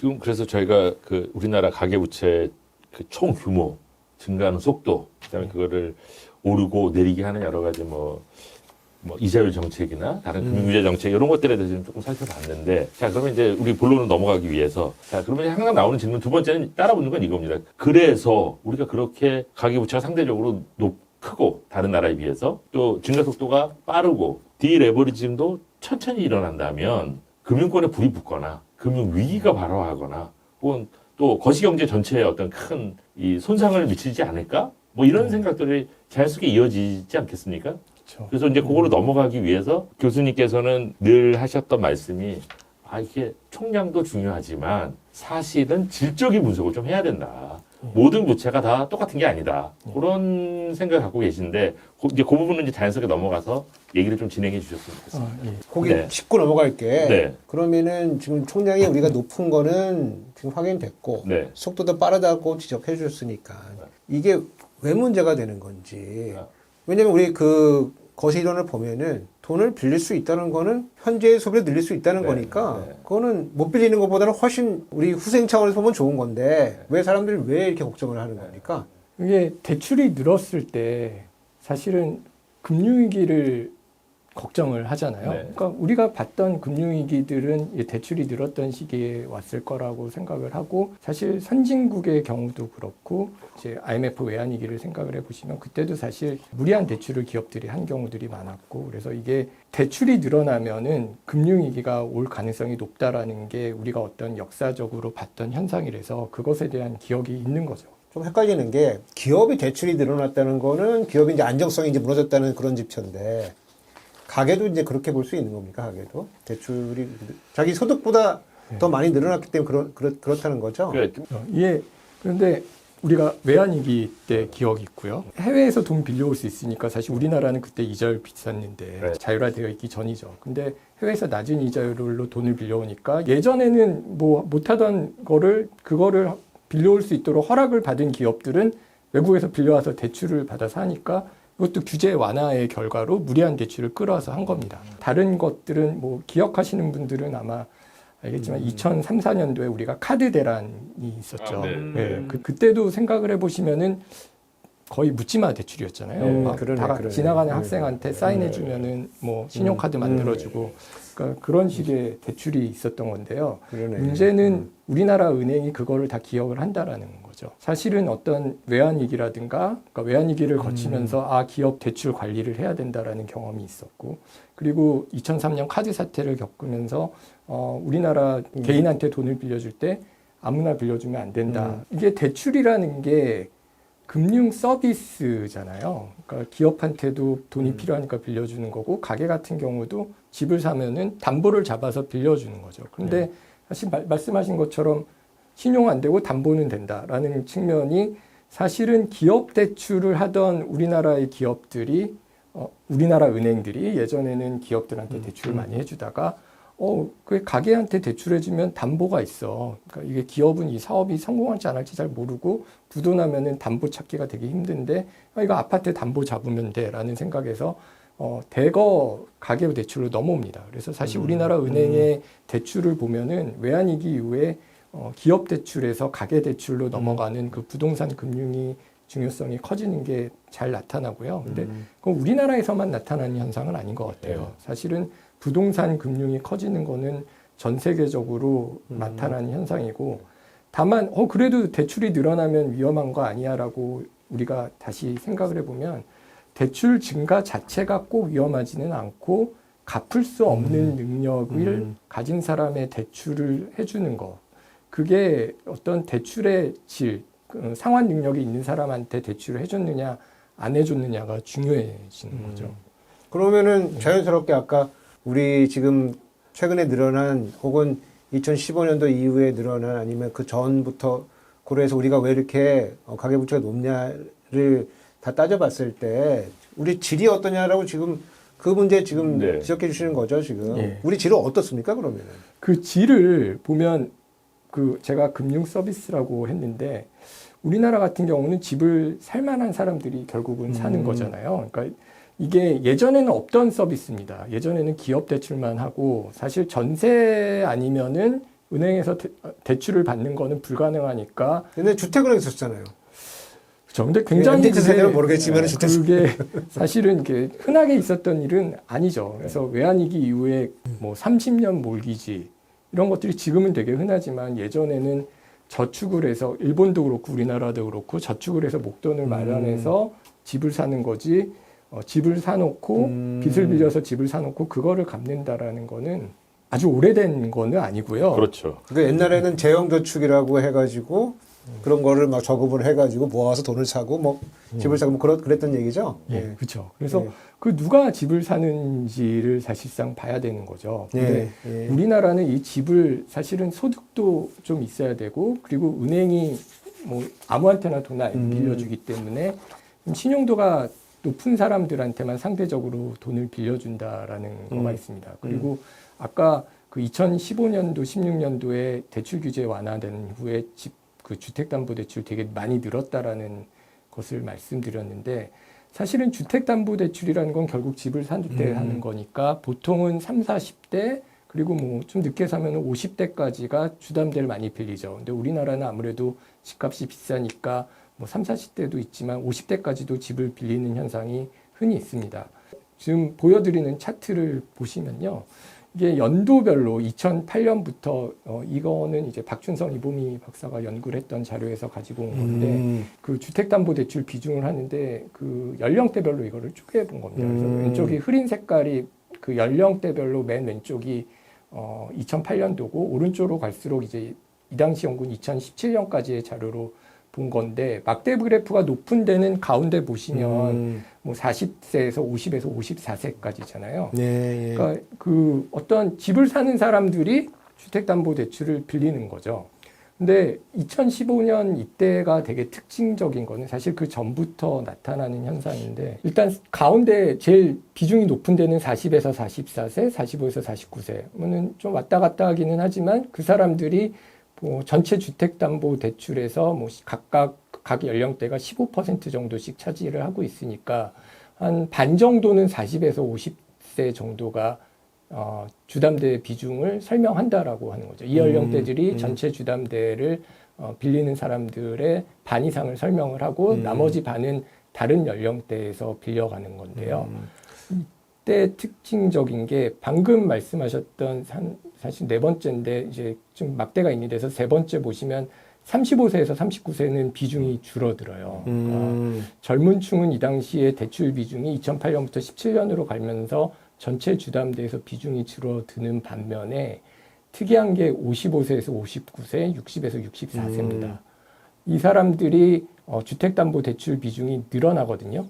지금 그래서 저희가 그 우리나라 가계부채 그 총 규모 증가하는 속도, 그다음에 그거를 오르고 내리게 하는 여러 가지 뭐 이자율 정책이나 다른 금융규제 정책 이런 것들에 대해서 좀 조금 살펴봤는데, 자 그러면 이제 우리 본론으로 넘어가기 위해서, 자 그러면 항상 나오는 질문 두 번째는 따라붙는 건 이겁니다. 그래서 우리가 그렇게 가계부채가 상대적으로 크고 다른 나라에 비해서 또 증가 속도가 빠르고 디레버리징도 천천히 일어난다면 금융권에 불이 붙거나 금융 위기가 발生하거나 혹은 또 거시경제 전체에 어떤 큰 이 손상을 미치지 않을까? 뭐 이런 생각들이 자연스럽게 이어지지 않겠습니까? 그렇죠. 그래서 이제 그거로 넘어가기 위해서 교수님께서는 늘 하셨던 말씀이, 이게 총량도 중요하지만 사실은 질적인 분석을 좀 해야 된다. 모든 부채가 다 똑같은 게 아니다. 그런 생각을 갖고 계신데, 이제 그 부분은 이제 자연스럽게 넘어가서 얘기를 좀 진행해 주셨으면 좋겠습니다. 예. 거기 네. 짚고 넘어갈게. 네. 그러면은 지금 총량이 우리가 높은 거는 지금 확인됐고 네. 속도도 빠르다고 지적해 주셨으니까 이게 왜 문제가 되는 건지. 왜냐면 우리 그 거시이론을 보면은 돈을 빌릴 수 있다는 거는 현재의 소비를 늘릴 수 있다는 네, 거니까 네. 그거는 못 빌리는 것보다는 훨씬 우리 후생 차원에서 보면 좋은 건데 왜 사람들이 왜 이렇게 걱정을 하는 겁니까? 이게 대출이 늘었을 때 사실은 금융위기를 걱정을 하잖아요. 네. 그러니까 우리가 봤던 금융위기들은 이 대출이 늘었던 시기에 왔을 거라고 생각을 하고, 사실 선진국의 경우도 그렇고 이제 IMF 외환위기를 생각을 해보시면 그때도 사실 무리한 대출을 기업들이 한 경우들이 많았고, 그래서 이게 대출이 늘어나면은 금융위기가 올 가능성이 높다라는 게 우리가 어떤 역사적으로 봤던 현상이라서 그것에 대한 기억이 있는 거죠. 좀 헷갈리는 게 기업이 대출이 늘어났다는 거는 기업이 이제 안정성이 이제 무너졌다는 그런 지표인데 가계도 이제 그렇게 볼 수 있는 겁니까? 가계도 대출이 자기 소득보다 더 많이 늘어났기 때문에 그렇다는 거죠. 예. 그런데 우리가 외환위기 때 기억이 있고요. 해외에서 돈 빌려올 수 있으니까 사실 우리나라는 그때 이자율 비쌌는데 네. 자율화되어 있기 전이죠. 근데 해외에서 낮은 이자율로 돈을 빌려오니까 예전에는 뭐 못하던 그거를 빌려올 수 있도록 허락을 받은 기업들은 외국에서 빌려와서 대출을 받아서 하니까 이것도 규제 완화의 결과로 무리한 대출을 끌어와서 한 겁니다. 다른 것들은 뭐 기억하시는 분들은 아마 알겠지만 2003, 4년도에 우리가 카드 대란이 있었죠. 네. 그때도 생각을 해보시면은 거의 묻지마 대출이었잖아요. 막 그러네. 지나가는 학생한테 사인해주면은 뭐 신용카드 만들어주고, 그러니까 그런 식의 대출이 있었던 건데요. 그러네. 문제는 우리나라 은행이 그거를 다 기억을 한다라는 거죠. 사실은 어떤 외환위기라든가, 그러니까 외환위기를 거치면서 기업 대출 관리를 해야 된다라는 경험이 있었고, 그리고 2003년 카드 사태를 겪으면서 우리나라 개인한테 돈을 빌려줄 때 아무나 빌려주면 안 된다. 이게 대출이라는 게 금융 서비스잖아요. 그러니까 기업한테도 돈이 필요하니까 빌려주는 거고, 가게 같은 경우도 집을 사면은 담보를 잡아서 빌려주는 거죠. 그런데 사실 말씀하신 것처럼 신용 안 되고 담보는 된다라는 측면이 사실은 기업 대출을 하던 우리나라의 기업들이, 우리나라 은행들이 예전에는 기업들한테 대출을 많이 해주다가 그 가게한테 대출해주면 담보가 있어. 그러니까 이게 기업은 이 사업이 성공할지 안 할지 잘 모르고 부도나면은 담보 찾기가 되게 힘든데 이거 아파트 담보 잡으면 돼라는 생각에서 대거 가계 대출로 넘어옵니다. 그래서 사실 우리나라 은행의 대출을 보면은 외환위기 이후에 기업 대출에서 가계 대출로 넘어가는 그 부동산 금융이 중요성이 커지는 게 잘 나타나고요. 근데 그건 우리나라에서만 나타나는 현상은 아닌 것 같아요. 사실은 부동산 금융이 커지는 거는 전 세계적으로 나타나는 현상이고, 다만 그래도 대출이 늘어나면 위험한 거 아니야라고 우리가 다시 생각을 해보면 대출 증가 자체가 꼭 위험하지는 않고 갚을 수 없는 능력을 가진 사람의 대출을 해주는 거, 그게 어떤 대출의 질, 상환 능력이 있는 사람한테 대출을 해줬느냐 안 해줬느냐가 중요해지는 거죠. 그러면은 자연스럽게 아까 우리 지금 최근에 늘어난 혹은 2015년도 이후에 늘어난 아니면 그 전부터 고려해서 우리가 왜 이렇게 가계부채가 높냐를 다 따져봤을 때 우리 질이 어떠냐라고 지금 그 문제 지금 네. 지적해 주시는 거죠 지금. 예. 우리 질은 어떻습니까 그러면은? 그 질을 보면 제가 금융 서비스라고 했는데 우리나라 같은 경우는 집을 살 만한 사람들이 결국은 사는 거잖아요. 그러니까 이게 예전에는 없던 서비스입니다. 예전에는 기업 대출만 하고 사실 전세 아니면은 은행에서 대출을 받는 거는 불가능하니까. 근데 주택을 했었잖아요. 그렇죠. 근데 굉장히 MZ 세대는 모르겠지만 주택 그게 사실은 이게 흔하게 있었던 일은 아니죠. 그래서 외환위기 이후에 뭐 30년 몰기지 이런 것들이 지금은 되게 흔하지만 예전에는 저축을 해서 일본도 그렇고 우리나라도 그렇고 저축을 해서 목돈을 마련해서 집을 사는 거지. 집을 사놓고 빚을 빌려서 집을 사놓고 그거를 갚는다라는 거는 아주 오래된 거는 아니고요. 그렇죠. 그러니까 옛날에는 재형저축이라고 해가지고 그런 거를 막 저금을 해가지고 모아서 돈을 사고 뭐 집을 사고 뭐 그랬던 얘기죠. 예, 그렇죠. 그래서 예. 그 누가 집을 사는지를 사실상 봐야 되는 거죠. 근데 예. 우리나라는 이 집을 사실은 소득도 좀 있어야 되고 그리고 은행이 뭐 아무한테나 돈 안 빌려주기 때문에 좀 신용도가 높은 사람들한테만 상대적으로 돈을 빌려준다라는 거가 있습니다. 그리고 아까 그 2015년도, 16년도에 대출 규제 완화된 이후에 그 주택담보대출 되게 많이 늘었다라는 것을 말씀드렸는데 사실은 주택담보대출이라는 건 결국 집을 살 때 하는 거니까 보통은 30, 40대 그리고 뭐 좀 늦게 사면 50대까지가 주담대를 많이 빌리죠. 근데 우리나라는 아무래도 집값이 비싸니까 뭐 30, 40대도 있지만 50대까지도 집을 빌리는 현상이 흔히 있습니다. 지금 보여드리는 차트를 보시면요. 이게 연도별로 2008년부터 이거는 이제 박춘선 이보미 박사가 연구를 했던 자료에서 가지고 온 건데 그 주택담보대출 비중을 하는데 그 연령대별로 이거를 쪼개본 겁니다. 그래서 왼쪽이 흐린 색깔이 그 연령대별로 맨 왼쪽이 2008년도고 오른쪽으로 갈수록 이제 이 당시 연구는 2017년까지의 자료로 본 건데 막대 그래프가 높은 데는 가운데 보시면 뭐 40세에서 50에서 54세까지잖아요. 네. 그러니까 그 어떤 집을 사는 사람들이 주택담보대출을 빌리는 거죠. 근데 2015년 이때가 되게 특징적인 거는 사실 그 전부터 나타나는 현상인데 일단 가운데 제일 비중이 높은 데는 40에서 44세, 45에서 49세는 좀 왔다 갔다 하기는 하지만 그 사람들이 뭐 전체 주택담보대출에서 뭐 각 연령대가 15% 정도씩 차지를 하고 있으니까 한 반 정도는 40에서 50세 정도가 주담대 비중을 설명한다라고 하는 거죠. 이 연령대들이 전체 주담대를 빌리는 사람들의 반 이상을 설명을 하고 나머지 반은 다른 연령대에서 빌려가는 건데요. 이때 특징적인 게 방금 말씀하셨던 사실 네 번째인데 이제 좀 막대가 있는 데서 세 번째 보시면 35세에서 39세는 비중이 줄어들어요. 그러니까 젊은 층은 이 당시에 대출 비중이 2008년부터 17년으로 가면서 전체 주담대에서 비중이 줄어드는 반면에 특이한 게 55세에서 59세, 60에서 64세입니다. 이 사람들이 주택담보대출 비중이 늘어나거든요.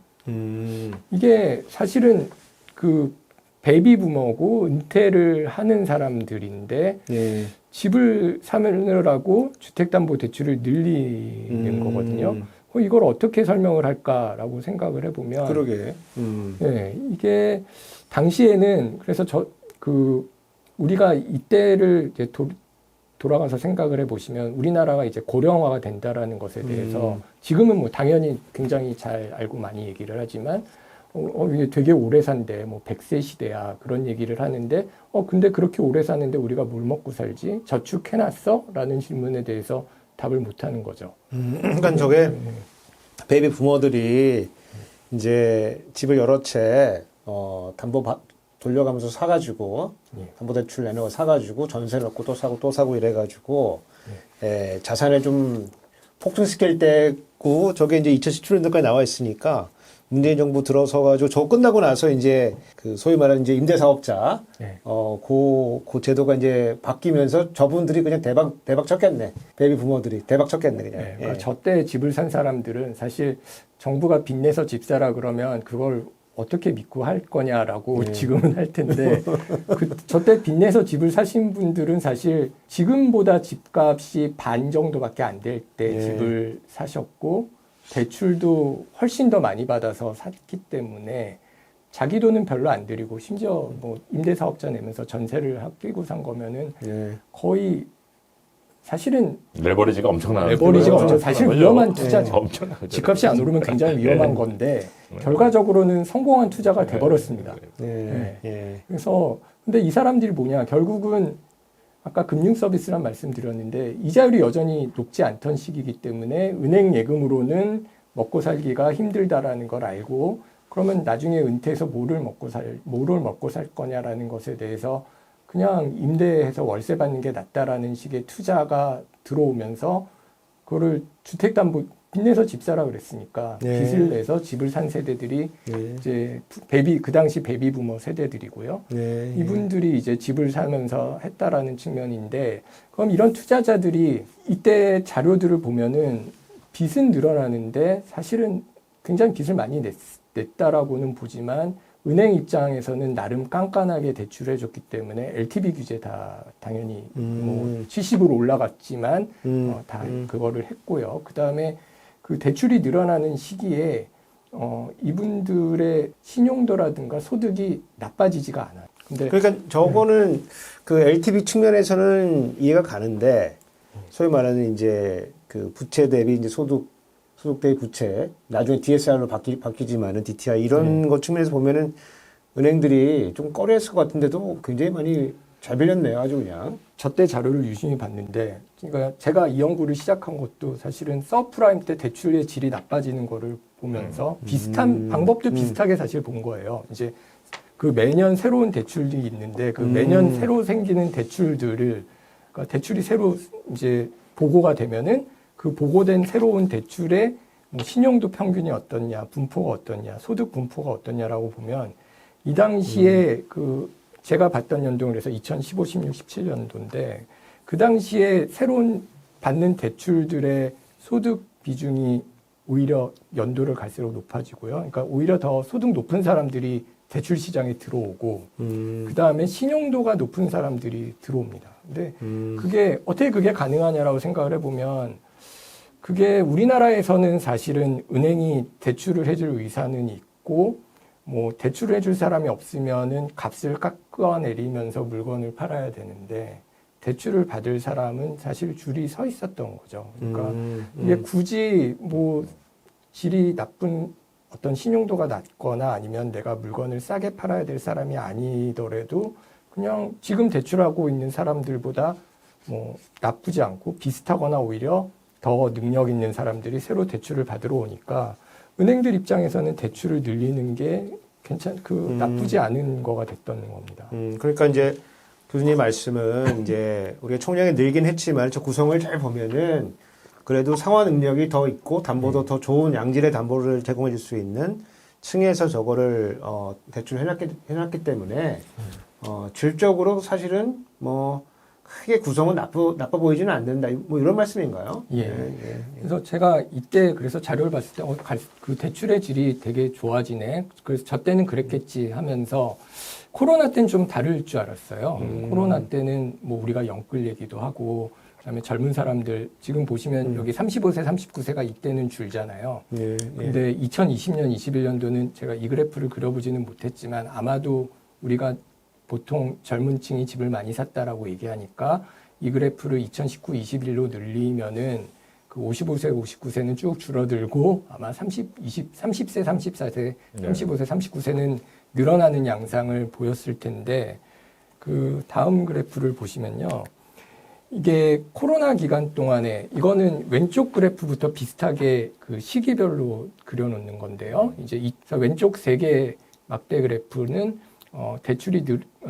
이게 사실은 그 베이비부머고 은퇴를 하는 사람들인데 네. 집을 사느라고 주택담보대출을 늘리는 거거든요. 이걸 어떻게 설명을 할까라고 생각을 해보면 그러게. 네, 이게 당시에는 그래서 우리가 이때를 이제 돌아가서 생각을 해보시면 우리나라가 이제 고령화가 된다라는 것에 대해서 지금은 뭐 당연히 굉장히 잘 알고 많이 얘기를 하지만 이게 되게 오래 산대, 뭐 100세 시대야 그런 얘기를 하는데 근데 그렇게 오래 사는데 우리가 뭘 먹고 살지? 저축해놨어? 라는 질문에 대해서 답을 못하는 거죠. 그러니까 저게 베이비 부모들이 이제 집을 여러 채 담보 돌려가면서 사가지고 담보대출 내놓고 사가지고 전세 넣고 또 사고 이래가지고 자산을 좀 폭증시킬 때고 저게 이제 2017년도까지 나와 있으니까 문재인 정부 들어서가지고 저거 끝나고 나서 이제 그 소위 말하는 이제 임대사업자 그 제도가 이제 바뀌면서 저분들이 그냥 대박 쳤겠네. 베이비 부모들이 대박 쳤겠네 그냥. 네, 그러니까 저때 집을 산 사람들은 사실 정부가 빚내서 집 사라 그러면 그걸 어떻게 믿고 할 거냐라고 지금은 할 텐데 저때 빚내서 집을 사신 분들은 사실 지금보다 집값이 반 정도밖에 안 될 때 집을 사셨고 대출도 훨씬 더 많이 받아서 샀기 때문에 자기 돈은 별로 안 들이고 심지어 뭐 임대사업자 내면서 전세를 끼고 산 거면은 거의 사실은 레버리지가 엄청나요. 레버리지가 엄청 사실 위험한 투자죠. 엄청나죠. 집값이 안 오르면 굉장히 위험한 건데 결과적으로는 성공한 투자가 돼버렸습니다. 그래서 근데 이 사람들이 뭐냐 결국은 아까 금융 서비스란 말씀드렸는데 이자율이 여전히 높지 않던 시기이기 때문에 은행 예금으로는 먹고 살기가 힘들다라는 걸 알고 그러면 나중에 은퇴해서 뭐를 먹고 살 거냐라는 것에 대해서 그냥 임대해서 월세 받는 게 낫다라는 식의 투자가 들어오면서 그거를 주택담보 빚내서 집 사라 그랬으니까 네. 빚을 내서 집을 산 세대들이 네. 이제 그 당시 베이비 부머 세대들이고요. 네. 이분들이 이제 집을 사면서 했다라는 측면인데 그럼 이런 투자자들이 이때 자료들을 보면은 빚은 늘어나는데 사실은 굉장히 빚을 많이 냈다라고는 보지만 은행 입장에서는 나름 깐깐하게 대출을 해줬기 때문에 LTV 규제 다 당연히 뭐 70으로 올라갔지만 다 그거를 했고요. 그 다음에 그 대출이 늘어나는 시기에 이분들의 신용도라든가 소득이 나빠지지가 않아요. 근데 그러니까 저거는 그 LTV 측면에서는 이해가 가는데 소위 말하는 이제 그 부채 대비 이제 소득 대비 부채 나중에 DSR로 바뀌지만은 DTI 이런 것 측면에서 보면은 은행들이 좀 꺼려했을 것 같은데도 굉장히 많이 잘 빌렸네요, 아주 그냥. 저때 자료를 유심히 봤는데, 그러니까 제가 이 연구를 시작한 것도 사실은 서프라임 때 대출의 질이 나빠지는 거를 보면서 비슷한 방법도 비슷하게 사실 본 거예요. 이제 그 매년 새로운 대출이 있는데 그 매년 새로 생기는 대출들을 그러니까 대출이 새로 이제 보고가 되면은 그 보고된 새로운 대출의 뭐 신용도 평균이 어떻냐, 분포가 어떻냐, 소득 분포가 어떻냐라고 보면 이 당시에 그 제가 봤던 연도는 그래서 2015, 16, 17년도인데 그 당시에 새로운 받는 대출들의 소득 비중이 오히려 연도를 갈수록 높아지고요. 그러니까 오히려 더 소득 높은 사람들이 대출 시장에 들어오고 그 다음에 신용도가 높은 사람들이 들어옵니다. 근데 그게 어떻게 그게 가능하냐라고 생각을 해보면 그게 우리나라에서는 사실은 은행이 대출을 해줄 의사는 있고 뭐 대출을 해줄 사람이 없으면은 값을 깎아내리면서 물건을 팔아야 되는데 대출을 받을 사람은 사실 줄이 서 있었던 거죠. 그러니까 이게 굳이 뭐 질이 나쁜 어떤 신용도가 낮거나 아니면 내가 물건을 싸게 팔아야 될 사람이 아니더라도 그냥 지금 대출하고 있는 사람들보다 뭐 나쁘지 않고 비슷하거나 오히려 더 능력 있는 사람들이 새로 대출을 받으러 오니까 은행들 입장에서는 대출을 늘리는 게 나쁘지 않은 거가 됐던 겁니다. 그러니까 이제 교수님 말씀은 이제 우리가 총량이 늘긴 했지만 저 구성을 잘 보면은 그래도 상환 능력이 더 있고 담보도 더 좋은 양질의 담보를 제공해 줄 수 있는 층에서 저거를 대출을 해놨기 때문에 질적으로 사실은 뭐 크게 구성은 나빠 보이지는 않는다. 뭐 이런 말씀인가요? 예. 그래서 제가 이때 그래서 자료를 봤을 때 그 대출의 질이 되게 좋아지네. 그래서 저 때는 그랬겠지 하면서 코로나 때는 좀 다를 줄 알았어요. 코로나 때는 뭐 우리가 영끌 얘기도 하고 그다음에 젊은 사람들 지금 보시면 여기 35세, 39세가 이때는 줄잖아요. 근데 2020년, 21년도는 제가 이 그래프를 그려보지는 못했지만 아마도 우리가 보통 젊은 층이 집을 많이 샀다라고 얘기하니까 이 그래프를 2019, 21로 늘리면은 그 55세, 59세는 쭉 줄어들고 아마 30세, 34세, 35세, 39세는 늘어나는 양상을 보였을 텐데 그 다음 그래프를 보시면요. 이게 코로나 기간 동안에 이거는 왼쪽 그래프부터 비슷하게 그 시기별로 그려놓는 건데요. 이제 왼쪽 세 개 막대 그래프는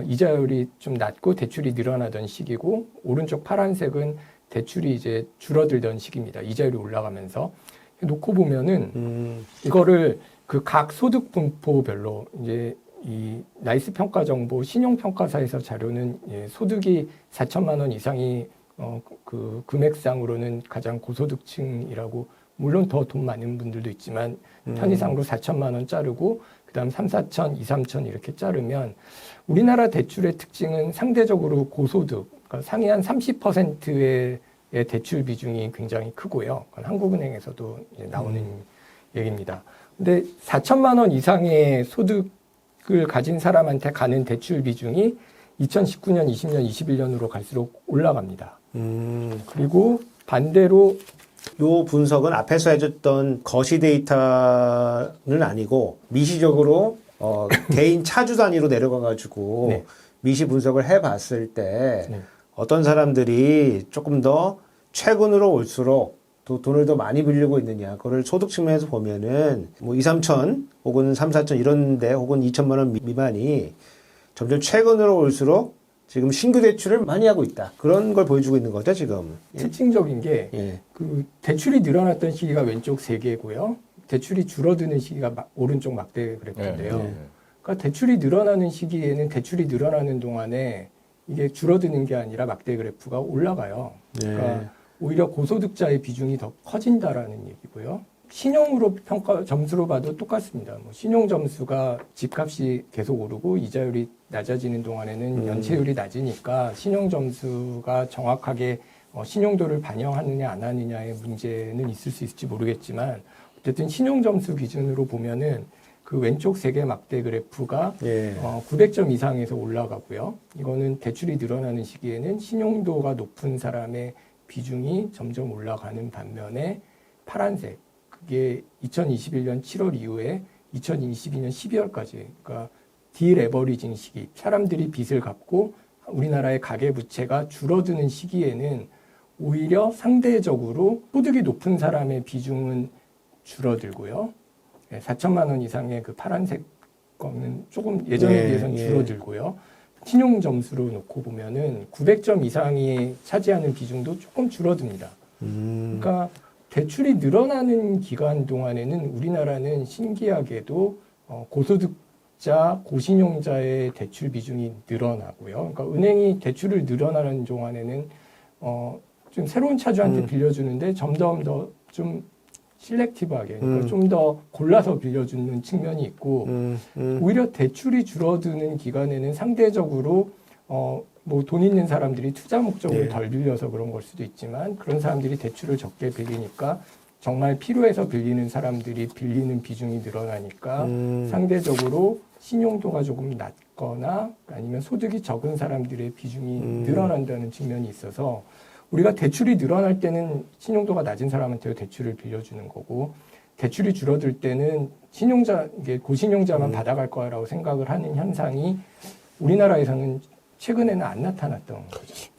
이자율이 좀 낮고 대출이 늘어나던 시기고 오른쪽 파란색은 대출이 이제 줄어들던 시기입니다. 이자율이 올라가면서 놓고 보면은 이거를 그 각 소득 분포별로 이제 이 나이스 평가 정보 신용 평가사에서 자료는 소득이 4천만 원 이상이 그 금액상으로는 가장 고소득층이라고 물론 더 돈 많은 분들도 있지만 편의상으로 4천만 원 자르고 그다음 3, 4천, 2, 3천 이렇게 자르면 우리나라 대출의 특징은 상대적으로 고소득, 그러니까 상위 한 30%의 대출 비중이 굉장히 크고요. 그건 한국은행에서도 이제 나오는 얘기입니다. 근데 4천만 원 이상의 소득을 가진 사람한테 가는 대출 비중이 2019년, 20년, 21년으로 갈수록 올라갑니다. 그리고 반대로 요 분석은 앞에서 해줬던 거시 데이터는 아니고 미시적으로 개인 차주 단위로 내려가가지고 네. 미시 분석을 해봤을 때 어떤 사람들이 조금 더 최근으로 올수록 또 돈을 더 많이 빌리고 있느냐. 그거를 소득 측면에서 보면은 뭐 2, 3천 혹은 3, 4천 이런데 혹은 2천만 원 미만이 점점 최근으로 올수록 지금 신규 대출을 많이 하고 있다. 그런 걸 보여주고 있는 거죠, 지금. 특징적인 게 예. 그 대출이 늘어났던 시기가 왼쪽 3개고요. 대출이 줄어드는 시기가 오른쪽 막대 그래프인데요. 네. 그러니까 대출이 늘어나는 시기에는 대출이 늘어나는 동안에 이게 줄어드는 게 아니라 막대 그래프가 올라가요. 그러니까 오히려 고소득자의 비중이 더 커진다라는 얘기고요. 신용으로 평가 점수로 봐도 똑같습니다. 뭐 신용 점수가 집값이 계속 오르고 이자율이 낮아지는 동안에는 연체율이 낮으니까 신용 점수가 정확하게 신용도를 반영하느냐 안 하느냐의 문제는 있을 수 있을지 모르겠지만 어쨌든 신용 점수 기준으로 보면은 그 왼쪽 3개 막대 그래프가 예. 900점 이상에서 올라가고요. 이거는 대출이 늘어나는 시기에는 신용도가 높은 사람의 비중이 점점 올라가는 반면에 파란색 그게 2021년 7월 이후에 2022년 12월까지 그러니까 디레버리징 시기 사람들이 빚을 갚고 우리나라의 가계부채가 줄어드는 시기에는 오히려 상대적으로 소득이 높은 사람의 비중은 줄어들고요. 4천만 원 이상의 그 파란색 거는 조금 예전에 비해서는 줄어들고요. 신용 점수로 놓고 보면은 900점 이상이 차지하는 비중도 조금 줄어듭니다. 그러니까 대출이 늘어나는 기간 동안에는 우리나라는 신기하게도 고소득자, 고신용자의 대출 비중이 늘어나고요. 그러니까 은행이 대출을 늘어나는 동안에는 좀 새로운 차주한테 빌려주는데 점점 더 좀 실렉티브하게, 그러니까 좀 더 골라서 빌려주는 측면이 있고, 오히려 대출이 줄어드는 기간에는 상대적으로, 뭐 돈 있는 사람들이 투자 목적으로 덜 빌려서 그런 걸 수도 있지만, 그런 사람들이 대출을 적게 빌리니까, 정말 필요해서 빌리는 사람들이 빌리는 비중이 늘어나니까, 상대적으로 신용도가 조금 낮거나, 아니면 소득이 적은 사람들의 비중이 늘어난다는 측면이 있어서, 우리가 대출이 늘어날 때는 신용도가 낮은 사람한테 대출을 빌려주는 거고 대출이 줄어들 때는 이게 고신용자만 받아갈 거라고 생각을 하는 현상이 우리나라에서는 최근에는 안 나타났던 거죠.